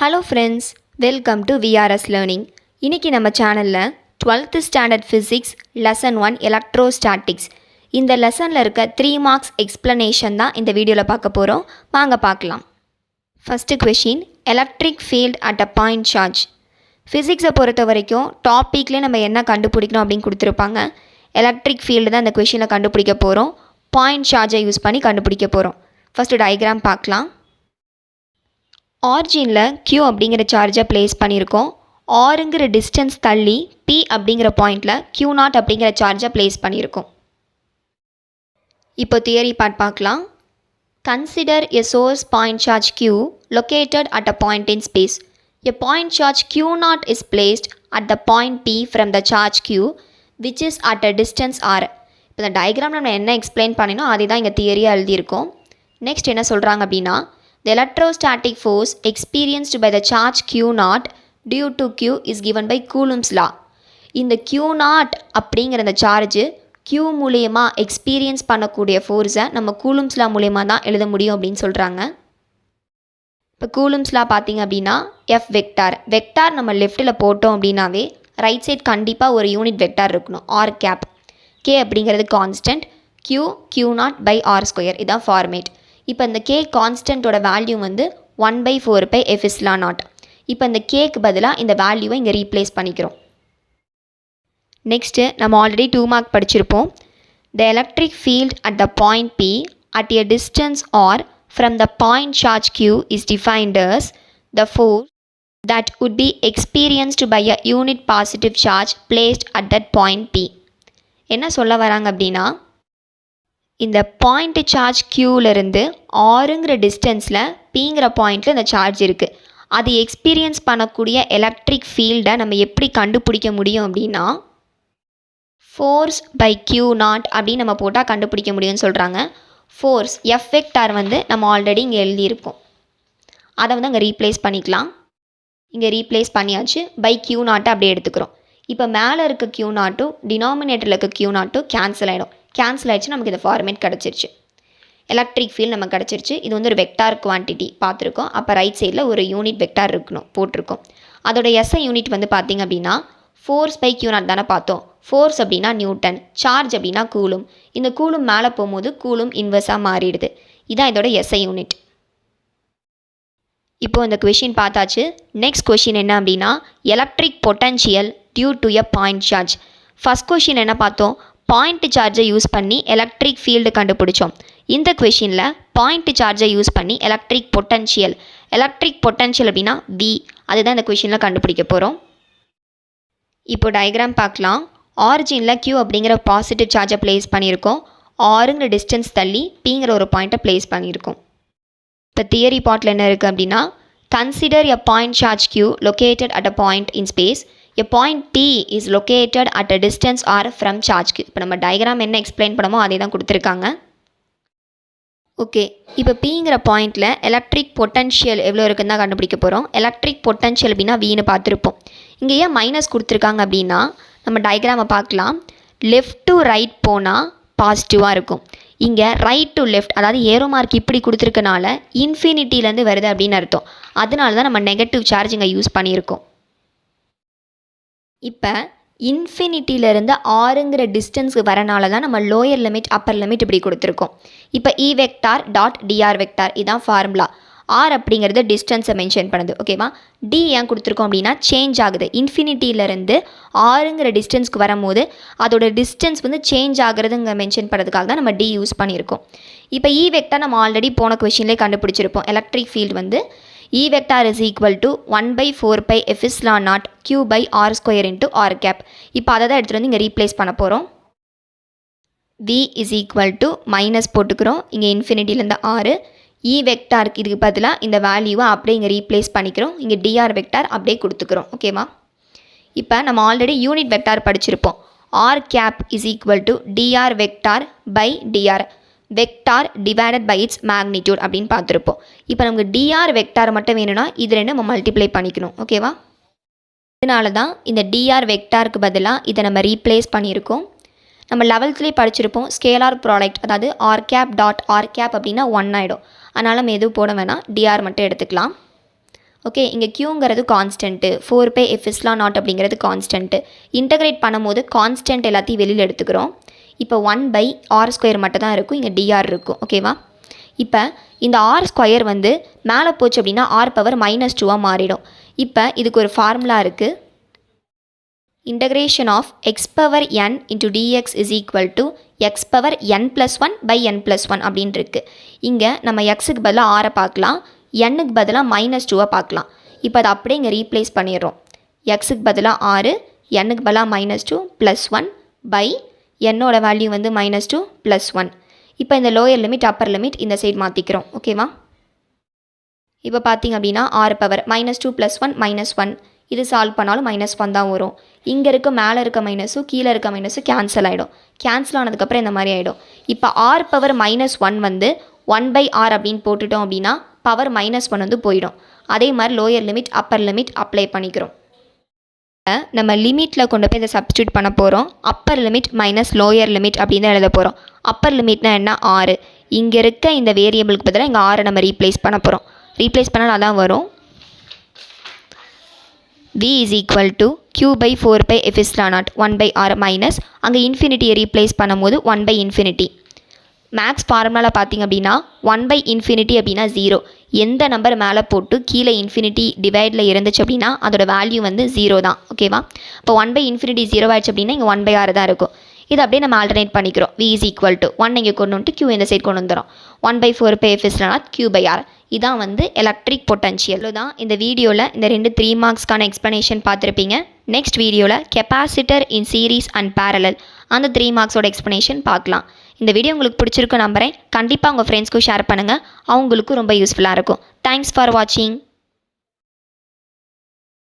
Hello friends, welcome to VRS learning. இன்றைக்கி நம்ம சேனலில் 12th standard physics lesson 1 electrostatics இந்த லெசனில் இருக்க 3 மார்க்ஸ் எக்ஸ்ப்ளனேஷன் தான் இந்த வீடியோவில் பார்க்க போகிறோம். வாங்க பார்க்கலாம். First question, electric field at a point charge. ஃபிசிக்ஸை பொறுத்த வரைக்கும் டாப்பிக்லேயே நம்ம என்ன கண்டுபிடிக்கணும் அப்படின்னு கொடுத்துருப்பாங்க. எலக்ட்ரிக் ஃபீல்டு தான் இந்த கொஷினில் கண்டுபிடிக்க போகிறோம். பாயிண்ட் சார்ஜை யூஸ் பண்ணி கண்டுபிடிக்க போகிறோம். ஃபஸ்ட்டு டயக்ராம் பார்க்கலாம். ஆரிஜினில் Q அப்படிங்கிற சார்ஜை ப்ளேஸ் பண்ணியிருக்கோம். ஆருங்கிற டிஸ்டன்ஸ் தள்ளி P அப்படிங்கிற பாயிண்டில் Q0 அப்படிங்கிற சார்ஜை ப்ளேஸ் பண்ணியிருக்கோம். இப்போ தியரி பார்ட் பார்க்கலாம். Consider a source point charge Q located at a point in space. A point charge Q0 is placed at the point P from the charge Q which is at a distance R. இப்போ இந்த diagram நம்ம என்ன explain பண்ணினோம் அதே தான் இங்கே தியரியாக எழுதியிருக்கோம். Next என்ன சொல்கிறாங்க அப்படின்னா, the electrostatic force experienced by the charge Q0 due to Q is given by Coulomb's law. இந்த Q0 அப்படிங்கிற அந்த சார்ஜ் Q மூலயமா எக்ஸ்பீரியன்ஸ் பண்ணக்கூடிய ஃபோர்ஸை நம்ம கூலும்ஸ் லா மூலயமா தான் எழுத முடியும் அப்படின்னு சொல்கிறாங்க. இப்போ கூலும்ஸ் லா பார்த்தீங்க அப்படின்னா F வெக்டார் நம்ம லெஃப்ட்டில் போட்டோம் அப்படின்னாவே ரைட் சைட் கண்டிப்பாக ஒரு யூனிட் வெக்டார் இருக்கணும், R கேப். K அப்படிங்கிறது கான்ஸ்டன்ட், Q0 by R², இதான் ஃபார்மேட். இப்போ இந்த K கான்ஸ்டன்ட்டோட வேல்யூ வந்து 1/4 F(0). இப்போ இந்த Kக்கு பதிலாக இந்த வேல்யூவை இங்கே ரீப்ளேஸ் பண்ணிக்கிறோம். நெக்ஸ்ட்டு நம்ம ஆல்ரெடி 2 மார்க் படிச்சிருப்போம். The electric field at the point P at a distance R from the point charge Q is defined as the force that would be experienced by a unit positive charge placed at that point P. என்ன சொல்ல வராங்க அப்படின்னா, இந்த point charge Qலேருந்து ஆருங்கிற டிஸ்டன்ஸில் Pங்கிற பாயிண்டில் இந்த charge இருக்குது. அது எக்ஸ்பீரியன்ஸ் பண்ணக்கூடிய எலக்ட்ரிக் ஃபீல்டை நம்ம எப்படி கண்டுபிடிக்க முடியும் அப்படின்னா, ஃபோர்ஸ் பை Q0 அப்படின்னு நம்ம போட்டால் கண்டுபிடிக்க முடியும்னு சொல்கிறாங்க. ஃபோர்ஸ் F வெக்டார் வந்து நம்ம ஆல்ரெடி இங்கே எழுதியிருக்கோம். அதை வந்து அங்கே ரீப்ளேஸ் பண்ணிக்கலாம். இங்கே ரீப்ளேஸ் பண்ணியாச்சு. பை Q0 அப்படியே எடுத்துக்கிறோம். இப்போ மேலே இருக்க Q0 டினாமினேட்டரில் இருக்க Q0 கேன்சல் ஆகிடும். கேன்சல் ஆகிடுச்சு, நமக்கு இந்த ஃபார்மேட் கிடச்சிருச்சு. எலக்ட்ரிக் ஃபீல்ட் நமக்கு கிடச்சிருச்சு. இது வந்து ஒரு வெக்டார் குவான்டிட்டி பார்த்துருக்கோம். அப்போ ரைட் சைடில் ஒரு யூனிட் வெக்டார் இருக்கணும் போட்டிருக்கோம். அதோட எஸ்ஐ யூனிட் வந்து பார்த்திங்க அப்படின்னா ஃபோர்ஸ் பை Q0 தானே பார்த்தோம். ஃபோர்ஸ் அப்படின்னா நியூட்டன், சார்ஜ் அப்படின்னா கூலும். இந்த கூலும் மேலே போகும்போது கூலும் இன்வெர்ஸாக மாறிடுது. இதான் இதோட எஸ்ஐ யூனிட். இப்போ இந்த கொஷின் பார்த்தாச்சு. நெக்ஸ்ட் கொஷின் என்ன அப்படின்னா, electric potential due to a point charge. First question என்ன பார்த்தோம், பாயிண்ட் சார்ஜை யூஸ் பண்ணி எலக்ட்ரிக் ஃபீல்டு கண்டுபிடிச்சோம். இந்த கொஷினில் பாயிண்ட் சார்ஜை யூஸ் பண்ணி எலக்ட்ரிக் பொட்டன்ஷியல் அப்படின்னா V, அதுதான் இந்த கொஷினில் கண்டுபிடிக்க போகிறோம். இப்போ டயக்ராம் பார்க்கலாம். ஆரிஜினில் Q அப்படிங்கிற பாசிட்டிவ் சார்ஜை ப்ளேஸ் பண்ணியிருக்கோம். ஆருங்கிற டிஸ்டன்ஸ் தள்ளி Pங்கிற ஒரு பாயிண்ட்டை ப்ளேஸ் பண்ணியிருக்கோம். இப்போ தியரி பார்ட்டில் என்ன இருக்குது அப்படின்னா, consider a point charge Q located at a point in space. A point P is located at a distance R from charge Q. இப்போ நம்ம டயக்ராம் என்ன எக்ஸ்பிளைன் பண்ணமோ அதே தான் கொடுத்துருக்காங்க. ஓகே, இப்போ Pங்கிற பாயிண்டில் எலக்ட்ரிக் பொட்டன்ஷியல் எவ்வளோ இருக்குன்னு தான் கண்டுபிடிக்க போகிறோம். எலக்ட்ரிக் பொட்டன்ஷியல் அப்படின்னா Vன்னு பார்த்துருப்போம். இங்கே ஏன் மைனஸ் கொடுத்துருக்காங்க அப்படின்னா, நம்ம டயக்ராமை பார்க்கலாம். லெஃப்ட் டு ரைட் போனால் பாசிட்டிவாக இருக்கும். இங்கே ரைட் டு லெஃப்ட், அதாவது ஏரோ மார்க் இப்படி கொடுத்துருக்கனால இன்ஃபினிட்டிலேருந்து வருது அப்படின்னு அர்த்தம். அதனால தான் நம்ம நெகட்டிவ் சார்ஜ் இங்கே யூஸ் பண்ணியிருக்கோம். இப்போ இன்ஃபினிட்டியிலேருந்து ஆருங்கிற டிஸ்டன்ஸுக்கு வரனால தான் நம்ம லோயர் லிமிட் அப்பர் லிமிட் இப்படி கொடுத்துருக்கோம். இப்போ E vector dot dr vector, இதான் ஃபார்முலா. R அப்படிங்கிறது டிஸ்டன்ஸை மென்ஷன் பண்ணுது. ஓகேவா? D ஏன் கொடுத்துருக்கோம் அப்படின்னா சேஞ்ச் ஆகுது. இன்ஃபினிட்டியிலேருந்து ஆருங்கிற டிஸ்டன்ஸ்க்கு வரும்போது அதோட டிஸ்டன்ஸ் வந்து சேஞ்ச் ஆகுறதுங்க மென்ஷன் பண்ணுறதுக்காக தான் நம்ம D யூஸ் பண்ணியிருக்கோம். இப்போ E வெக்டார் நம்ம ஆல்ரெடி போன கொஷின்லேயே கண்டுபிடிச்சிருப்போம். எலக்ட்ரிக் ஃபீல்டு வந்து E vector is equal to 1/4 F(0) Q by R² into R cap. இப்போ அதை தான் எடுத்துகிட்டு வந்து இங்கே ரீப்ளேஸ் பண்ண போகிறோம். V is equal to minus போட்டுக்கிறோம். இங்கே இன்ஃபினிட்டிலேருந்து R. E வெக்டாருக்கு இதுக்கு பதிலாக இந்த வேல்யூவை அப்படியே இங்கே ரீப்ளேஸ் பண்ணிக்கிறோம். இங்கே dr வெக்டார் அப்படியே கொடுத்துக்கிறோம். ஓகேவா? இப்போ நம்ம ஆல்ரெடி யூனிட் வெக்டார் படிச்சிருப்போம். R cap is equal to dr vector by dr vector divided by its magnitude அப்படின்னு பார்த்துருப்போம். இப்போ நமக்கு dr வெக்டார் மட்டும் வேணும்னா இது ரெண்டு நம்ம மல்டிப்ளை பண்ணிக்கணும். ஓகேவா? இதனால தான் இந்த dr வெக்டாருக்கு பதிலாக இதை நம்ம ரீப்ளேஸ் பண்ணியிருக்கோம். நம்ம 11th படிச்சிருப்போம். ஸ்கேலார் ப்ராடக்ட், அதாவது R cap dot R cap அப்படின்னா 1 ஆகிடும். அதனால் நம்ம எதுவும் போட வேணாம், dr மட்டும் எடுத்துக்கலாம். ஓகே, இங்கே க்யூங்கிறது கான்ஸ்டன்ட்டு, 4π f0 அப்படிங்கிறது கான்ஸ்டன்ட்டு. இன்டகிரேட் பண்ணும்போது கான்ஸ்டன்ட் எல்லாத்தையும் வெளியில் எடுத்துக்கிறோம். இப்போ 1/r² மட்டும் தான் இருக்கும், இங்கே dr இருக்கும். ஓகேவா? இப்போ இந்த r² வந்து மேலே போச்சு அப்படின்னா r⁻-2 மாறிடும். இப்போ இதுக்கு ஒரு ஃபார்முலா இருக்குது. Integration of x⁻n into dx is equal to x⁻n+1/n+1 அப்படின்னு இருக்குது. இங்கே நம்ம xக்கு பதிலாக r பார்க்கலாம், nக்கு பதிலாக -2 பார்க்கலாம். இப்போ அதை அப்படியே இங்கே ரீப்ளேஸ் பண்ணிடுறோம். xக்கு பதிலாக r, nக்கு பதிலாக -2 +1 என்னோட வேல்யூ வந்து -2 +1. இப்போ இந்த லோயர் லிமிட் அப்பர் லிமிட் இந்த சைடு மாற்றிக்கிறோம். ஓகேவா? இப்போ பார்த்திங்க அப்படின்னா r⁻-2 +1 -1 இது சால்வ் பண்ணாலும் -1 தான் வரும். இங்கே இருக்க மேலே இருக்க மைனஸும் கீழே இருக்க மைனஸும் கேன்சல் ஆகிடும். கேன்சல் ஆனதுக்கப்புறம் இந்த மாதிரி ஆகிடும். இப்போ r⁻-1 வந்து 1/r அப்படின்னு போட்டுட்டோம் அப்படின்னா பவர் -1 வந்து போயிடும். அதே மாதிரி lower limit upper limit apply பண்ணிக்கிறோம். நம்ம லிமிட்டில் கொண்டு போய் இதை சப்ஸ்டியூட் பண்ண போகிறோம். Upper limit minus lower limit அப்படின்னு தான் எழுத போகிறோம். அப்பர் லிமிட்னா என்ன? 6. இங்கே இருக்க இந்த வேரியபிளுக்கு பதிலாக இங்கே 6 நம்ம ரீப்ளேஸ் பண்ண போகிறோம். ரீப்ளேஸ் பண்ணால் அதான் வரும். v is equal to q/4π f0 1/r minus அங்கே இன்ஃபினிட்டியை ரீப்ளேஸ் பண்ணும்போது 1/∞. மேக்ஸ் ஃபார்முலாவில் பார்த்திங்க அப்படின்னா 1/∞ அப்படின்னா 0. எந்த நம்பர் மேலே போட்டு கீழே இன்ஃபினிட்டி டிவைடில் இருந்துச்சு அப்படின்னா அதோட வேல்யூ வந்து 0 தான். ஓகேவா? இப்போ 1/∞ 0 ஆயிடுச்சு அப்படின்னா இங்கே 1/r தான் இருக்கும். இதை அப்படியே நம்ம ஆல்டர்னேட் பண்ணிக்கிறோம். v is equal to 1 இங்கே கொண்டு வந்துட்டு q இந்த சைட் கொண்டு வந்துடும். 1/4π f0 q/r. இதான் வந்து எலக்ட்ரிக் பொட்டன்ஷியல் தான். இந்த வீடியோவில் இந்த 3 மார்க்ஸ்க்கான எக்ஸ்ப்ளனேஷன் பார்த்துருப்பீங்க. நெக்ஸ்ட் வீடியோவில் capacitor in series and parallel அந்த 3 மார்க்ஸோட எக்ஸ்ப்ளனேஷன் பார்க்கலாம். இந்த வீடியோ உங்களுக்கு பிடிச்சிருக்கு நம்புறேன். கண்டிப்பாக உங்கள் ஃப்ரெண்ட்ஸ்க்கும் ஷேர் பண்ணுங்கள், அவங்களுக்கும் ரொம்ப யூஸ்ஃபுல்லாக இருக்கும். தேங்க்ஸ் ஃபார் வாட்சிங்.